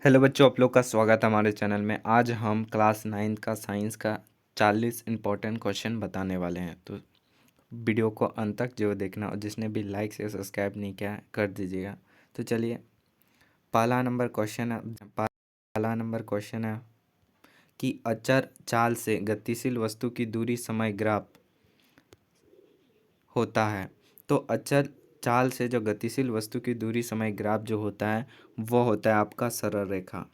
Hello बच्चों, आप लोग का स्वागत है हमारे चैनल में। आज हम क्लास 9 का साइंस का 40 इम्पोर्टेंट क्वेश्चन बताने वाले हैं। तो वीडियो को अंत तक जो देखना, और जिसने भी लाइक से सब्सक्राइब नहीं किया है कर दीजिएगा। तो चलिए, पहला नंबर क्वेश्चन है कि अचर चाल से गतिशील वस्तु की दूरी समय ग्राफ होता है। तो अचल चाल से जो गतिशील वस्तु की दूरी समय ग्राफ जो होता है वो होता है आपका सरल रेखा।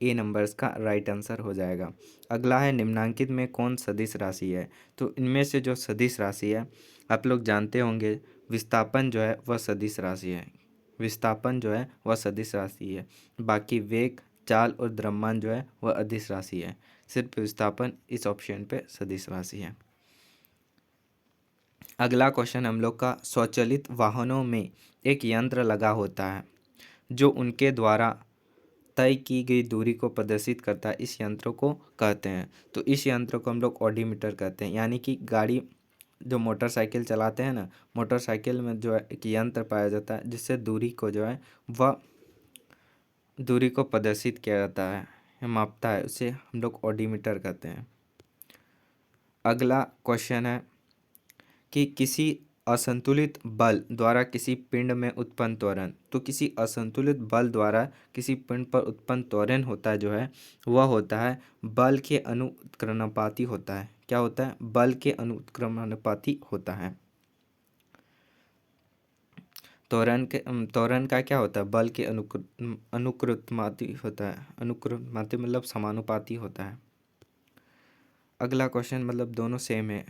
ए नंबर इसका राइट आंसर हो जाएगा। अगला है, निम्नांकित में कौन सदिश राशि है। तो इनमें से जो सदिश राशि है आप लोग जानते होंगे, विस्थापन जो है वह सदिश राशि है। विस्थापन जो है वह सदिश राशि है। बाकी वेग, चाल और द्रव्यमान जो है वह अदिश राशि है। सिर्फ विस्थापन इस ऑप्शन पे सदिश राशि है। अगला क्वेश्चन हम लोग का, स्वचालित वाहनों में एक यंत्र लगा होता है जो उनके द्वारा तय की गई दूरी को प्रदर्शित करता है। इस यंत्र को कहते हैं, तो इस यंत्र को हम लोग ऑडोमीटर कहते हैं। यानी कि गाड़ी जो मोटरसाइकिल चलाते हैं ना, मोटरसाइकिल में जो है एक यंत्र पाया जाता है जिससे दूरी को जो है वह दूरी को प्रदर्शित किया जाता है, मापता है, उसे हम लोग ऑडोमीटर कहते हैं। अगला क्वेश्चन है कि किसी असंतुलित बल द्वारा किसी पिंड में उत्पन्न त्वरण। तो किसी असंतुलित बल द्वारा किसी पिंड पर उत्पन्न त्वरण होता है जो है वह होता है बल के अनुक्रमानुपाती होता है। क्या होता है? बल के अनुक्रमानुपाती होता है। त्वरण का क्या होता है? बल के अनुक्रमानुपाती होता है। अनुक्रमानुपाती मतलब समानुपाती होता है। अगला क्वेश्चन मतलब दोनों सेम है,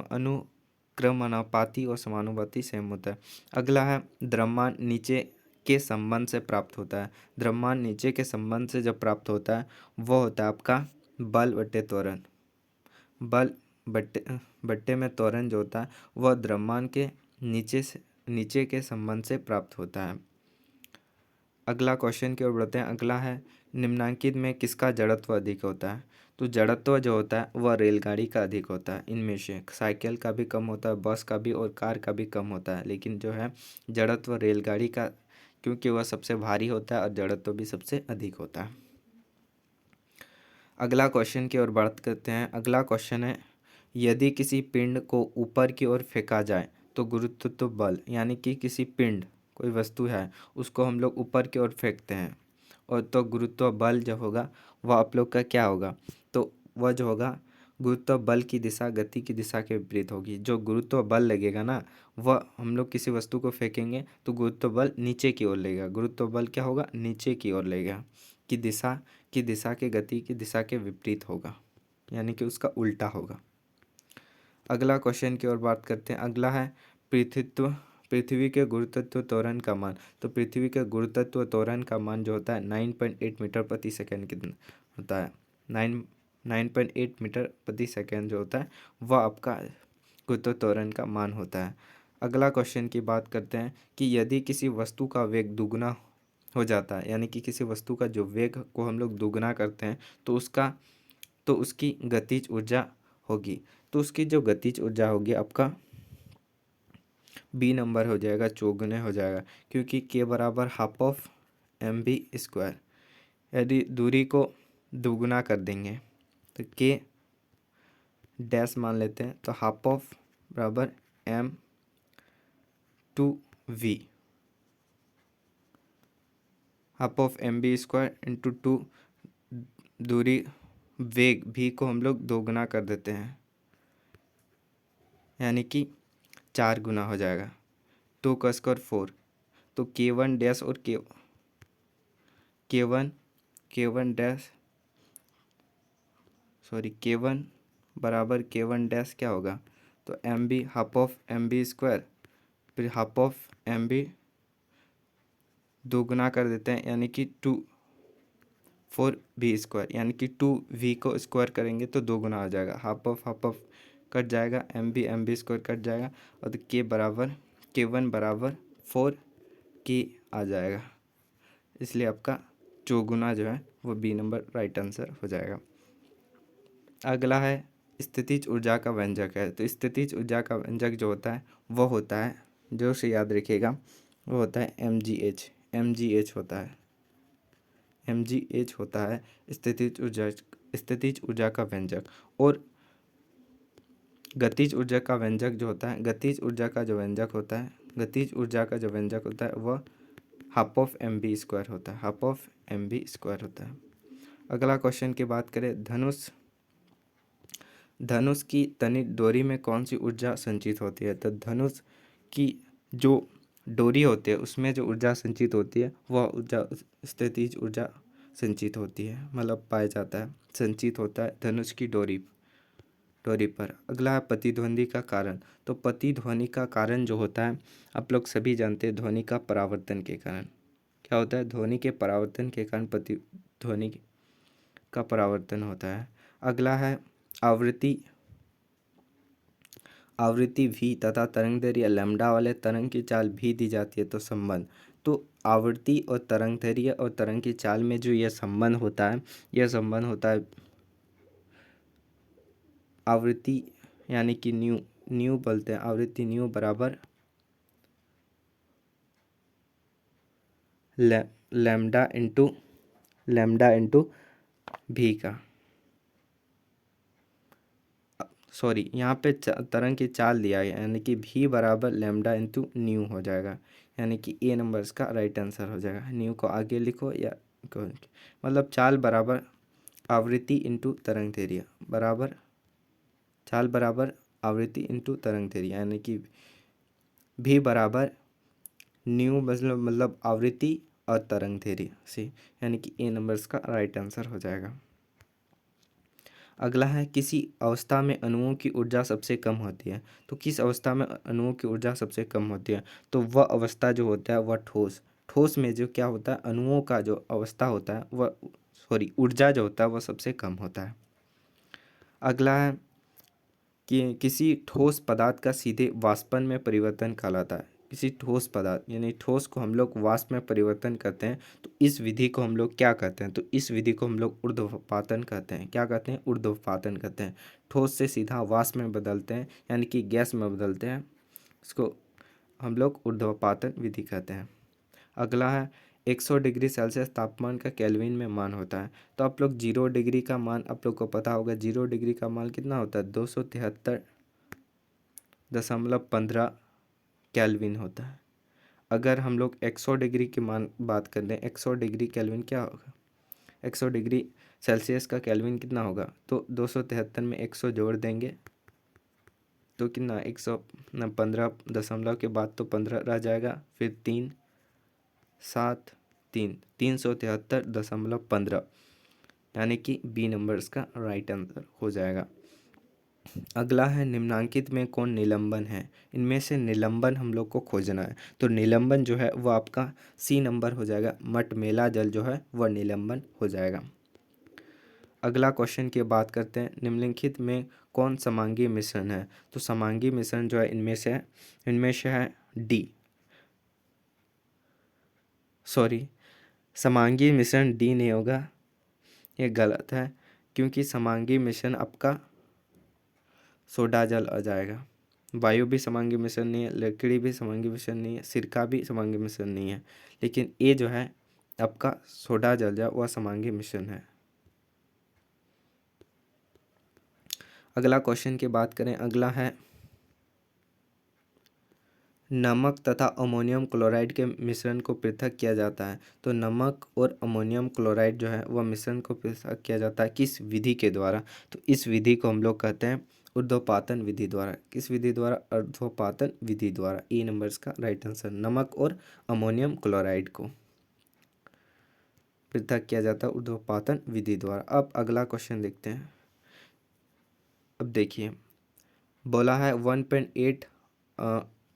अनुक्रमानुपाती और समानुपाती सेम होता है। अगला है, द्रव्यमान नीचे के संबंध से प्राप्त होता है। द्रव्यमान नीचे के संबंध से जब प्राप्त होता है वो होता है आपका बल बट्टे त्वरण। बल बट्टे बट्टे में त्वरण जो होता है वह द्रव्यमान के नीचे के संबंध से प्राप्त होता है। अगला क्वेश्चन की ओर बढ़ते हैं। अगला है, निम्नांकित में किसका जड़त्व अधिक होता है। तो जड़त्व जो होता है वह रेलगाड़ी का अधिक होता है। इनमें से साइकिल का भी कम होता है, बस का भी और कार का भी कम होता है, लेकिन जो है जड़त्व रेलगाड़ी का, क्योंकि वह सबसे भारी होता है और जड़त्व भी सबसे अधिक होता है। अगला क्वेश्चन की ओर बात करते हैं। अगला क्वेश्चन है, यदि किसी पिंड को ऊपर की ओर फेंका जाए तो गुरुत्व बल, यानी कि किसी पिंड, कोई वस्तु है, उसको हम लोग ऊपर की ओर फेंकते हैं, और तो गुरुत्व बल जो होगा वह आप लोग का क्या होगा। तो वह जो होगा, गुरुत्व बल की दिशा गति की दिशा के विपरीत होगी। जो गुरुत्व बल लगेगा ना, वह हम लोग किसी वस्तु को फेंकेंगे तो गुरुत्व बल नीचे की ओर लेगा। गुरुत्व बल क्या होगा? नीचे की ओर लेगा, की दिशा के गति की दिशा के विपरीत होगा, यानी कि उसका उल्टा होगा। अगला क्वेश्चन की ओर बात करते हैं। अगला है, पृथ्वी के गुरुत्व त्वरण का मान। तो पृथ्वी के गुरुत्व त्वरण का मान जो होता है 9.8 मीटर प्रति सेकंड कितना होता है। 9.8 मीटर प्रति सेकंड जो होता है वह आपका गुरुत्व त्वरण का मान होता है। अगला क्वेश्चन की बात करते हैं कि यदि किसी वस्तु का वेग दुगना हो जाता है, यानी कि किसी वस्तु का जो वेग को हम लोग दुगना करते हैं तो उसकी गतिज ऊर्जा होगी। तो उसकी जो गतिज ऊर्जा होगी आपका बी नंबर हो जाएगा, चौगुने हो जाएगा, क्योंकि के बराबर हाफ ऑफ mv²। यदि दूरी को दुगुना कर देंगे तो के डैश मान लेते हैं, तो हाफ ऑफ बराबर m/v, half of mv² into 2, दूरी वेग v को हम लोग दोगुना कर देते हैं, यानी कि 4 गुना हो जाएगा। 2 का स्क्वायर 4, तो k1 डैश और k1 डैश k1 बराबर k1 डैश क्या होगा, तो mv हाफ ऑफ mv², फिर हाफ ऑफ mv दोगुना कर देते हैं, यानी कि 4v², यानी कि 2v को स्क्वायर करेंगे तो दोगुना हो जाएगा। हाफ ऑफ कट जाएगा, mv कट जाएगा, और तो k1 बराबर 4k आ जाएगा। इसलिए आपका चौगुना जो है वो बी नंबर राइट आंसर हो जाएगा। अगला है, स्थितिज ऊर्जा का व्यंजक है। तो स्थितिज ऊर्जा का व्यंजक जो होता है वो होता है, जो से याद रखिएगा, वो होता है mgh। mgh होता है, mgh होता है स्थितिज ऊर्जा का व्यंजक। और गतिज ऊर्जा का व्यंजक जो होता है, गतिज ऊर्जा का जो व्यंजक होता है, गतिज ऊर्जा का जो व्यंजक होता है वह half of M B square होता है, half of M B square होता है। अगला क्वेश्चन की बात करें, धनुष की तनिक डोरी में कौन सी ऊर्जा संचित होती है? तो धनुष की जो डोरी होती है उसमें जो ऊर्जा संचित होती है वह ऊर्जा स्थितिज ऊर्जा संचित होती है, मतलब पाया जाता है, संचित होता है धनुष की डोरी पर। अगला है प्रतिध्वनि का कारण। तो प्रतिध्वनि का कारण जो होता है, आप लोग सभी जानते हैं, ध्वनि का परावर्तन के कारण क्या होता है, ध्वनि के परावर्तन के कारण प्रतिध्वनि का परावर्तन होता है। अगला है आवृत्ति भी तथा तरंगदैर्घ्य लैम्डा वाले तरंग की चाल भी दी जाती है। तो संबंध, तो आवृत्ति और तरंगदैर्घ्य और तरंग की चाल में जो यह संबंध होता है, यह संबंध होता है आवृत्ति यानी कि न्यू बोलते हैं, आवृत्ति न्यू बराबर लैम्डा इंटू भी का, सॉरी यहाँ पे तरंग की चाल दिया है, यानी कि भी बराबर लैम्डा इंटू न्यू हो जाएगा, यानी कि ए नंबर इसका राइट आंसर हो जाएगा। न्यू को आगे लिखो या मतलब चाल बराबर आवृत्ति इंटू तरंग दैर्घ्य बराबर, चाल बराबर आवृत्ति इंटू तरंग दैर्घ्य, यानी कि भी बराबर न्यू मतलब आवृत्ति और तरंग दैर्घ्य से, यानी कि ए नंबर इसका राइट आंसर हो जाएगा। अगला है किसी अवस्था में अणुओं की ऊर्जा सबसे कम होती है। तो किस अवस्था में अणुओं की ऊर्जा सबसे कम होती है? तो वह अवस्था जो होता है वह ठोस में जो क्या होता है, अणुओं का जो अवस्था होता है वह ऊर्जा जो होता है वह सबसे कम होता है। अगला है कि किसी ठोस पदार्थ का सीधे वाष्पन में परिवर्तन कहलाता है। किसी ठोस पदार्थ यानी ठोस को हम लोग वाष्प में परिवर्तन करते हैं, तो इस विधि को हम लोग क्या कहते हैं? तो इस विधि को हम लोग ऊर्ध्वपातन कहते हैं। क्या कहते हैं? ऊर्ध्वपातन कहते हैं। ठोस से सीधा वाष्प में बदलते हैं, यानी कि गैस में बदलते हैं, इसको हम लोग ऊर्ध्वपातन विधि कहते हैं। अगला है 100 डिग्री सेल्सियस तापमान का केल्विन में मान होता है। तो आप लोग 0 डिग्री का मान आप लोग को पता होगा, 0 डिग्री का मान कितना होता है? 273.15 केल्विन होता है। अगर हम लोग 100 डिग्री की मान बात कर लें, 100 डिग्री केल्विन क्या होगा? 100 डिग्री सेल्सियस का केल्विन कितना होगा? तो 273 में 100 जोड़ देंगे तो कितना, 115 दशमलव के बाद तो 15 रह जाएगा, फिर 373.15, यानी कि बी नंबर इसका राइट आंसर हो जाएगा। अगला है निम्नांकित में कौन निलंबन है? इनमें से निलंबन हम लोग को खोजना है। तो निलंबन जो है वह आपका सी नंबर हो जाएगा, मटमेला जल जो है वह निलंबन हो जाएगा। अगला क्वेश्चन की बात करते हैं, निम्नलिखित में कौन समांगी मिश्रण है? तो समांगी मिश्रण जो है इनमें से है डी, सॉरी समांगी मिश्रण डी नहीं होगा, ये गलत है, क्योंकि समांगी मिश्रण आपका सोडा जल आ जाएगा। वायु भी समांगी मिश्रण नहीं है, लकड़ी भी समांगी मिश्रण नहीं है, सिरका भी समांगी मिश्रण नहीं है, लेकिन ये जो है आपका सोडा जल जो वह समांगी मिश्रण है। अगला क्वेश्चन की बात करें, अगला है नमक तथा अमोनियम क्लोराइड के मिश्रण को पृथक किया जाता है। तो नमक और अमोनियम क्लोराइड जो है वह मिश्रण को पृथक किया जाता है किस विधि के द्वारा? तो इस विधि को हम लोग कहते हैं ऊर्ध्वपातन विधि द्वारा। किस विधि द्वारा? ऊर्ध्वपातन विधि द्वारा। ई नंबर इसका राइट आंसर, नमक और अमोनियम क्लोराइड को पृथक किया जाता है ऊर्ध्वपातन विधि द्वारा। अब अगला क्वेश्चन देखते हैं। अब देखिए, बोला है 1.8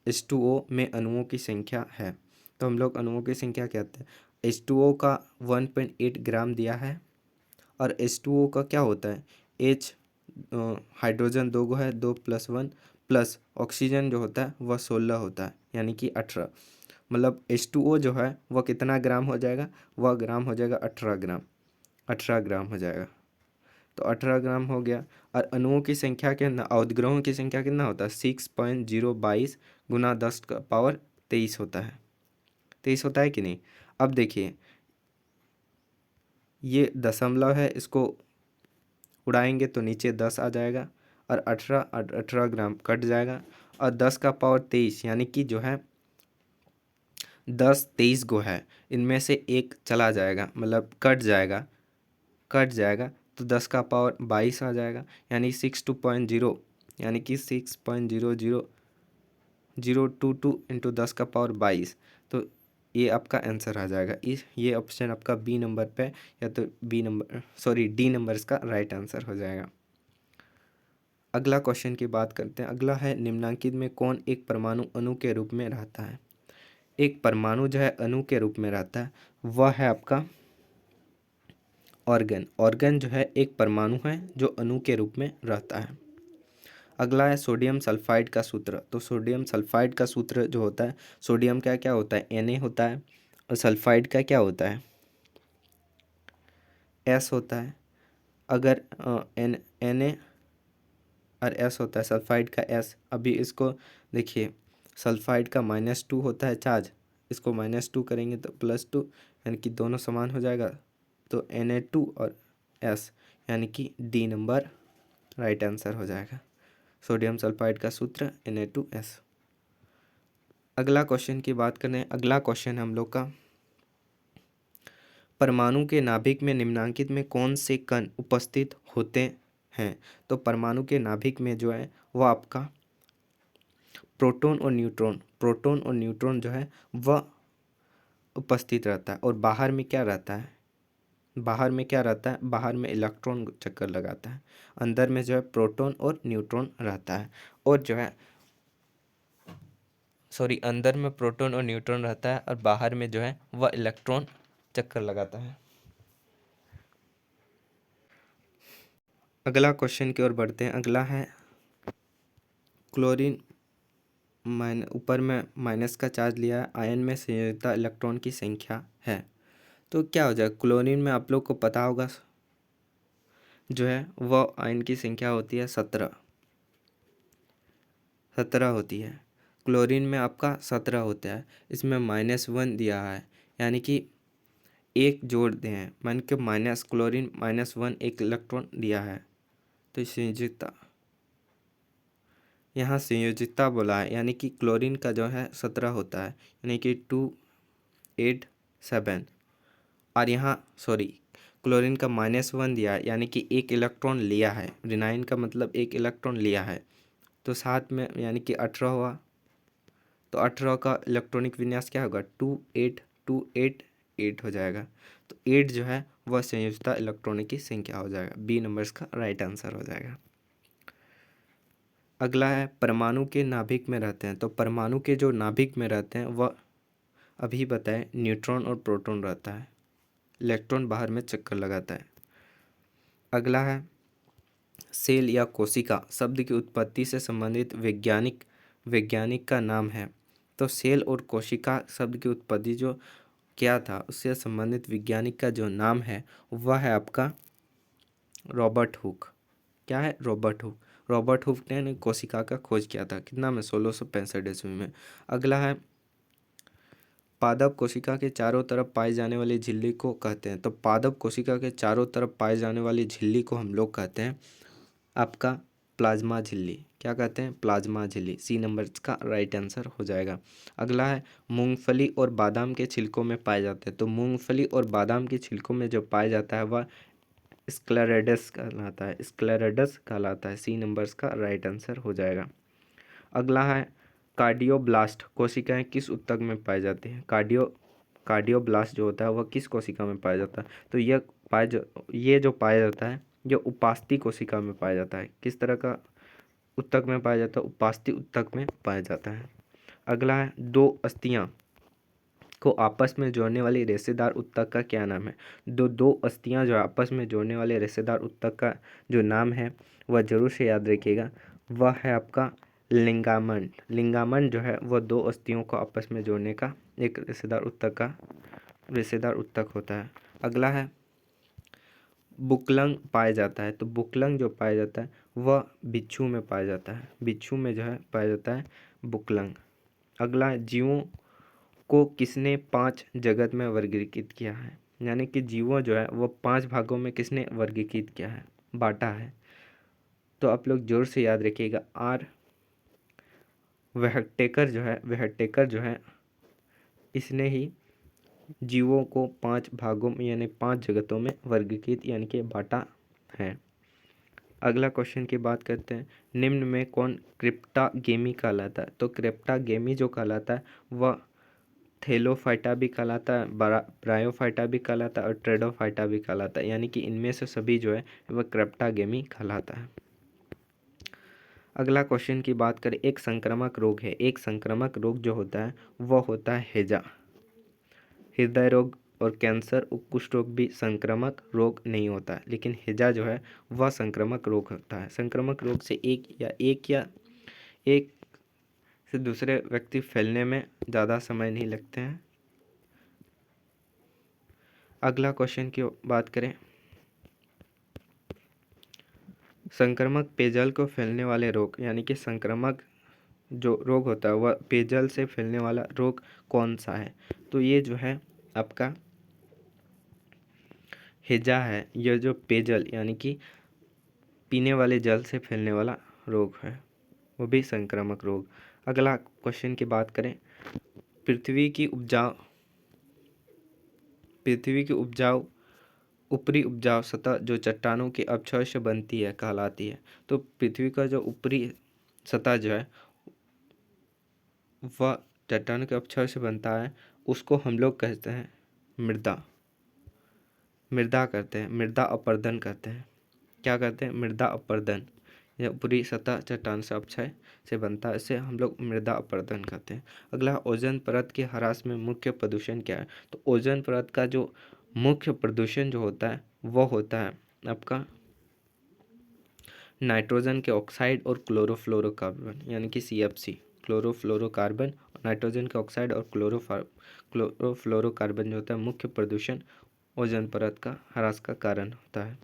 H2O में अणुओं की संख्या है। तो हम लोग अणुओं की संख्या कहते हैं, H2O का 1.8 ग्राम दिया है, और H2O का क्या होता है, H हाइड्रोजन 2 गो है, 2+1 प्लस ऑक्सीजन जो होता है वह 16 होता है, यानी कि 18, मतलब H2O जो है वह कितना ग्राम हो जाएगा? वह ग्राम हो जाएगा 18 ग्राम, 18 ग्राम हो जाएगा। तो 18 ग्राम हो गया। और अणुओं की संख्या के अवग्रहों की संख्या कितना होता है? 6.022 गुना 10 का पावर 23 होता है, 23 होता है कि नहीं? अब देखिए ये दशमलव है, इसको उड़ाएंगे तो नीचे 10 आ जाएगा और 18 ग्राम कट जाएगा। और 10 का पावर 23 यानी कि जो है 10 23 गो है, इनमें से एक चला जाएगा मतलब कट जाएगा तो 10 का पावर 22 आ जाएगा, यानी 62.0 यानी कि 6.00022 इंटू 10 का पावर 22। तो ये आपका आंसर आ जाएगा। इस ये ऑप्शन आपका बी नंबर पे, या तो डी नंबर इसका राइट आंसर हो जाएगा। अगला क्वेश्चन की बात करते हैं। अगला है निम्नलिखित में कौन एक परमाणु अणु के रूप में रहता है। एक परमाणु जो है अणु के रूप में रहता है वह है आपका ऑर्गन। ऑर्गन जो है एक परमाणु है जो अणु के रूप में रहता है। अगला है सोडियम सल्फाइड का सूत्र। तो सोडियम सल्फाइड का सूत्र जो होता है, सोडियम का क्या होता है Na होता है, और सल्फाइड का क्या होता है S होता है। अगर Na और S होता है, सल्फाइड का S। अभी इसको देखिए, सल्फाइड का -2 होता है चार्ज, इसको -2 करेंगे तो +2, यानी कि दोनों समान हो जाएगा। तो Na2 और S, यानी कि डी नंबर राइट आंसर हो जाएगा। सोडियम सल्फाइड का सूत्र Na2S। अगला क्वेश्चन की बात करें। अगला क्वेश्चन हम लोग का, परमाणु के नाभिक में निम्नलिखित में कौन से कण उपस्थित होते हैं। तो परमाणु के नाभिक में जो है वह आपका प्रोटॉन और न्यूट्रॉन जो है वह उपस्थित रहता है। और बाहर में क्या रहता है, बाहर में इलेक्ट्रॉन चक्कर लगाता है। अंदर में जो है प्रोटॉन और न्यूट्रॉन रहता है, और जो है अंदर में प्रोटॉन और न्यूट्रॉन रहता है, और बाहर में जो है वह इलेक्ट्रॉन चक्कर लगाता है। अगला क्वेश्चन की ओर बढ़ते हैं। अगला है क्लोरीन, ऊपर में माइनस का चार्ज लिया है, आयन में संयोजकता इलेक्ट्रॉन की संख्या है। तो क्या हो जाएगा, क्लोरीन में आप लोग को पता होगा जो है वह आयन की संख्या होती है 17 होती है। क्लोरीन में आपका 17 होता है, इसमें -1 दिया है, यानी कि एक जोड़ दें, मान के क्लोरीन -1 एक इलेक्ट्रॉन दिया है, तो संयोजकता, यहाँ संयोजकता बोला है, यानी कि क्लोरीन का जो है 17 होता है, यानी कि 287। और यहाँ क्लोरीन का -1 दिया है, यानी कि एक इलेक्ट्रॉन लिया है, रिनाइन का मतलब एक इलेक्ट्रॉन लिया है, तो साथ में यानी कि 18 हुआ। तो 18 का इलेक्ट्रॉनिक विन्यास क्या होगा, 28288 हो जाएगा। तो 8 जो है वह संयोजकता इलेक्ट्रॉनिक की संख्या हो जाएगा। बी नंबर इसका राइट आंसर हो जाएगा। अगला है परमाणु के नाभिक में रहते हैं। तो परमाणु के जो नाभिक में रहते हैं वह अभी बताएं, न्यूट्रॉन और प्रोटॉन रहता है, इलेक्ट्रॉन बाहर में चक्कर लगाता है। अगला है सेल या कोशिका शब्द की उत्पत्ति से संबंधित वैज्ञानिक का नाम है। तो सेल और कोशिका शब्द की उत्पत्ति जो क्या था उससे संबंधित वैज्ञानिक का जो नाम है वह है आपका रॉबर्ट हुक। क्या है, रॉबर्ट हुक ने कोशिका का खोज किया था, कितना में 1665 ईस्वी में। अगला है पादप कोशिका के चारों तरफ पाई जाने वाली झिल्ली को कहते हैं। तो पादप कोशिका के चारों तरफ पाई जाने वाली झिल्ली को हम लोग कहते हैं आपका प्लाज्मा झिल्ली। क्या कहते हैं, प्लाज्मा झिल्ली। सी नंबर का राइट आंसर हो जाएगा। अगला है मूंगफली और बादाम के छिलकों में पाए जाते हैं। तो मूंगफली और बादाम के छिलकों में जो पाया जाता है वह स्क्लेरोडेस कहलाता है। सी नंबर का राइट आंसर हो जाएगा। अगला है कार्डियोब्लास्ट कोशिकाएं किस ऊतक में पाई जाती हैं। कार्डियोब्लास्ट जो होता है वह किस कोशिका में पाया जाता है। तो ये जो पाया जाता है ये उपास्थि कोशिका में पाया जाता है। किस तरह का ऊतक में पाया जाता है, उपास्थि ऊतक में पाया जाता है। अगला है दो अस्थियां को आपस में जोड़ने वाली रेशेदार ऊतक का क्या नाम है। दो अस्थियां जो आपस में जोड़ने वाले रेशेदार ऊतक का जो नाम है वह जरूर से याद रखिएगा, वह है आपका लिंगामन जो है वह दो अस्थियों को आपस में जोड़ने का एक रेशेदार ऊतक होता है। अगला है बुकलंग पाया जाता है। तो बुकलंग जो पाया जाता है वह बिच्छू में पाया जाता है, बिच्छू में जो है पाया जाता है बुकलंग। अगला है जीवों को किसने 5 जगत में वर्गीकृत किया है? यानी कि जीवों जो है वो 5 भागों में किसने वर्गीकृत किया है, बांटा है? तो आप लोग जोर से याद रखिएगा, आर वेहटेकर जो है इसने ही जीवों को 5 भागों में यानी 5 जगतों में वर्गीकृत यानी कि बांटा है। अगला क्वेश्चन की बात करते हैं, निम्न में कौन क्रिप्टागेमी कहलाता है? तो क्रिप्टागेमी जो कहलाता है वह थेलोफाइटा भी कहलाता है, ब्रायोफाइटा भी कहलाता है और ट्रेडोफाइटा भी कहलाता है, यानी कि इनमें से सभी जो है वह क्रिप्टागेमी कहलाता है। अगला क्वेश्चन की बात करें, एक संक्रामक रोग है, एक संक्रामक रोग जो होता है वह होता है हैजा। हृदय रोग और कैंसर और कुष्ठ रोग भी संक्रामक रोग नहीं होता है, लेकिन हैजा जो है वह संक्रामक रोग होता है। संक्रामक रोग से एक से दूसरे व्यक्ति फैलने में ज़्यादा समय नहीं लगते हैं। अगला क्वेश्चन की बात करें, संक्रामक पेयजल को फैलने वाले रोग यानी कि संक्रामक जो रोग होता है वह पेयजल से फैलने वाला रोग कौन सा है? तो ये जो है आपका हैजा है। यह जो पेयजल यानी कि पीने वाले जल से फैलने वाला रोग है, वो भी संक्रामक रोग। अगला क्वेश्चन की बात करें, पृथ्वी की उपजाऊ ऊपरी उपजाऊ सतह जो चट्टानों के अवक्षय से बनती है कहलाती है। तो पृथ्वी का जो ऊपरी सतह जो है वह चट्टानों के अवक्षय से बनता है, उसको हम लोग कहते हैं मृदा करते हैं, मृदा अपरदन कहते हैं। क्या कहते हैं? मृदा अपरदन। यह ऊपरी सतह चट्टान से अवक्षय से बनता है, इसे हम लोग मृदा अपरदन कहते हैं। अगला, ओजोन परत के ह्रास में मुख्य प्रदूषण क्या है? तो ओजोन परत का जो मुख्य प्रदूषण जो होता है वह होता है आपका नाइट्रोजन के ऑक्साइड और क्लोरोफ्लोरोकार्बन यानी कि CFC। क्लोरोफ्लोरोकार्बन, नाइट्रोजन के ऑक्साइड और क्लोरोफ्लोरोकार्बन जो होता है मुख्य प्रदूषण ओजोन परत का ह्रास का कारण होता है।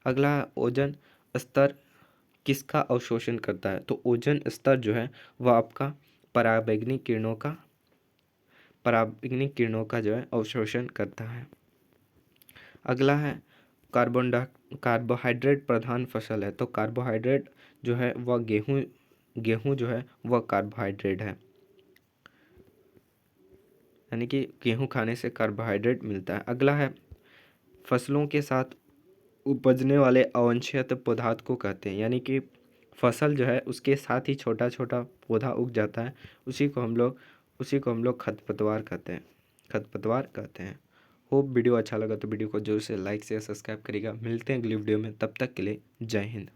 अगला, ओजोन स्तर किसका अवशोषण करता है? तो ओजोन स्तर जो है वह आपका पराबैंगनी किरणों का जो है अवशोषण करता है। अगला है, कार्बोहाइड्रेट प्रधान फसल है। तो कार्बोहाइड्रेट जो है वह गेहूं जो है वह कार्बोहाइड्रेट है, यानी कि गेहूं खाने से कार्बोहाइड्रेट मिलता है। अगला है, फसलों के साथ उपजने वाले अवांछित पदार्थ को कहते हैं, यानी कि फसल जो है उसके साथ ही छोटा छोटा पौधा उग जाता है, उसी को हम लोग खरपतवार कहते हैं। होप वीडियो अच्छा लगा तो वीडियो को जरूर से लाइक शेयर सब्सक्राइब करिएगा। मिलते हैं अगली वीडियो में, तब तक के लिए जय हिंद।